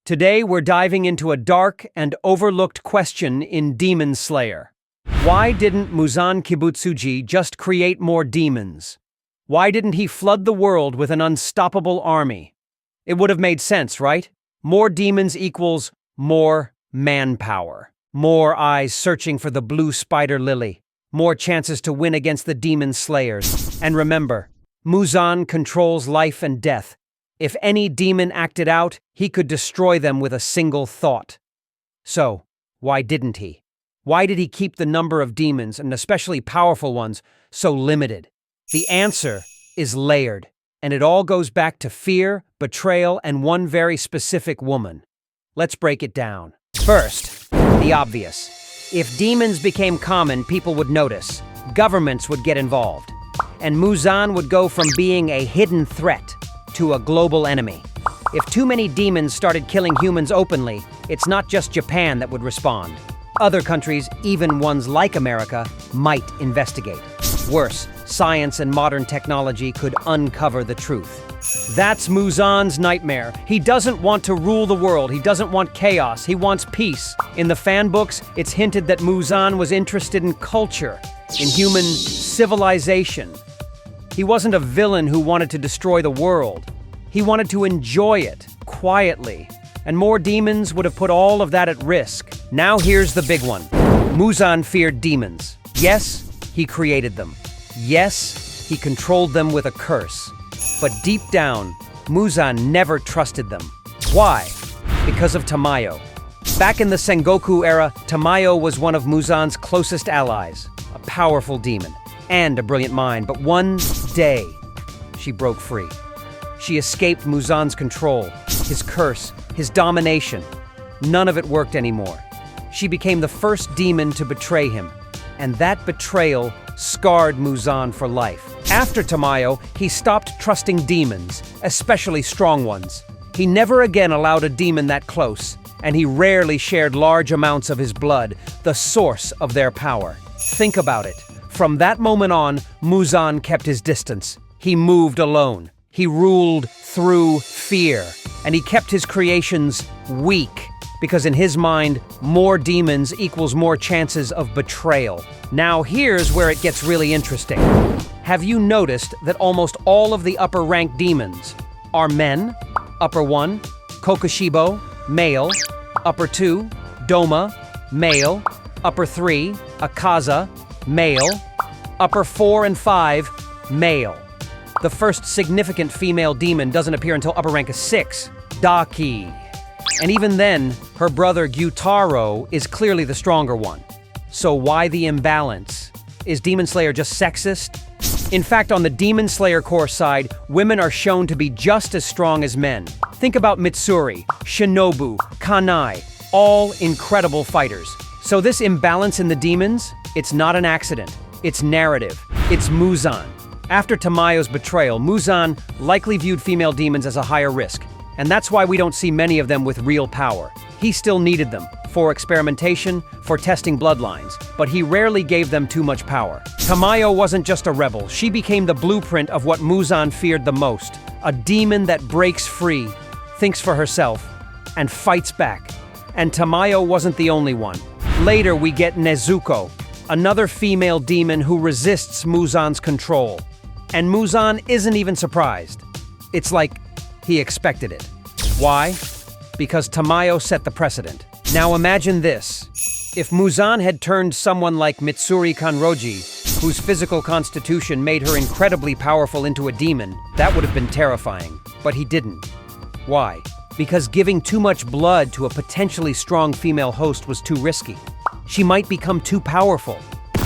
Today we're diving into a dark and overlooked question in Demon Slayer. Why didn't Muzan Kibutsuji just create more demons? Why didn't he flood the world with an unstoppable army? It would have made sense, right? More demons equals more manpower. More eyes searching for the blue spider lily. More chances to win against the demon slayers. And remember, Muzan controls life and death. If any demon acted out, he could destroy them with a single thought. So, why didn't he? Why did he keep the number of demons, and especially powerful ones, so limited? The answer is layered, and it all goes back to fear, betrayal, and one very specific woman. Let's break it down. First, the obvious. If demons became common, people would notice. Governments would get involved. And Muzan would go from being a hidden threat to a global enemy. If too many demons started killing humans openly, it's not just Japan that would respond. Other countries, even ones like America, might investigate. Worse, science and modern technology could uncover the truth. That's Muzan's nightmare. He doesn't want to rule the world. He doesn't want chaos. He wants peace. In the fan books, it's hinted that Muzan was interested in culture, in human civilization. He wasn't a villain who wanted to destroy the world. He wanted to enjoy it, quietly. And more demons would have put all of that at risk. Now here's the big one. Muzan feared demons. Yes, he created them. Yes, he controlled them with a curse. But deep down, Muzan never trusted them. Why? Because of Tamayo. Back in the Sengoku era, Tamayo was one of Muzan's closest allies, a powerful demon. And a brilliant mind, but one day, she broke free. She escaped Muzan's control, his curse, his domination. None of it worked anymore. She became the first demon to betray him, and that betrayal scarred Muzan for life. After Tamayo, he stopped trusting demons, especially strong ones. He never again allowed a demon that close, and he rarely shared large amounts of his blood, the source of their power. Think about it. From that moment on, Muzan kept his distance. He moved alone. He ruled through fear. And he kept his creations weak, because in his mind, more demons equals more chances of betrayal. Now here's where it gets really interesting. Have you noticed that almost all of the upper-ranked demons are men? Upper 1, kokushibo, male. Upper 2, doma, male. Upper 3, akaza, male. Upper 4 and 5, male. The first significant female demon doesn't appear until upper rank 6, Daki. And even then, her brother Gyutaro is clearly the stronger one. So why the imbalance? Is Demon Slayer just sexist? In fact, on the Demon Slayer core side, women are shown to be just as strong as men. Think about Mitsuri, Shinobu, Kanai, all incredible fighters. So this imbalance in the demons, it's not an accident. It's narrative. It's Muzan. After Tamayo's betrayal, Muzan likely viewed female demons as a higher risk, and that's why we don't see many of them with real power. He still needed them, for experimentation, for testing bloodlines, but he rarely gave them too much power. Tamayo wasn't just a rebel, she became the blueprint of what Muzan feared the most. A demon that breaks free, thinks for herself, and fights back. And Tamayo wasn't the only one. Later we get Nezuko, another female demon who resists Muzan's control. And Muzan isn't even surprised. It's like he expected it. Why? Because Tamayo set the precedent. Now imagine this. If Muzan had turned someone like Mitsuri Kanroji, whose physical constitution made her incredibly powerful, into a demon, that would have been terrifying. But he didn't. Why? Because giving too much blood to a potentially strong female host was too risky. She might become too powerful.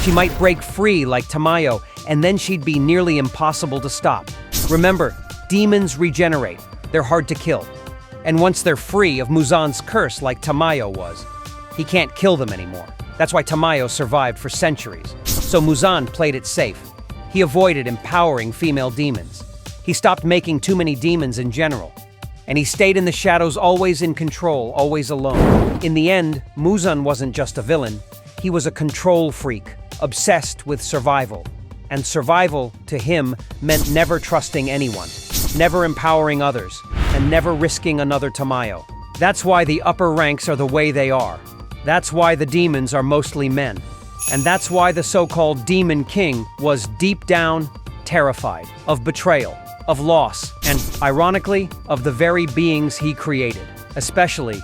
She might break free like Tamayo, and then she'd be nearly impossible to stop. Remember, demons regenerate. They're hard to kill. And once they're free of Muzan's curse like Tamayo was, he can't kill them anymore. That's why Tamayo survived for centuries. So Muzan played it safe. He avoided empowering female demons. He stopped making too many demons in general. And he stayed in the shadows, always in control, always alone. In the end, Muzan wasn't just a villain. He was a control freak, obsessed with survival. And survival, to him, meant never trusting anyone, never empowering others, and never risking another Tamayo. That's why the upper ranks are the way they are. That's why the demons are mostly men. And that's why the so-called Demon King was deep down terrified of betrayal, of loss, and, ironically, of the very beings he created, especially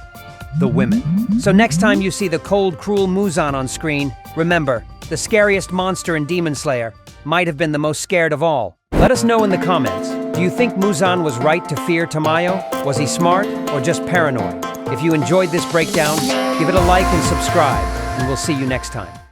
the women. So next time you see the cold, cruel Muzan on screen, remember, the scariest monster in Demon Slayer might have been the most scared of all. Let us know in the comments. Do you think Muzan was right to fear Tamayo? Was he smart or just paranoid? If you enjoyed this breakdown, give it a like and subscribe, and we'll see you next time.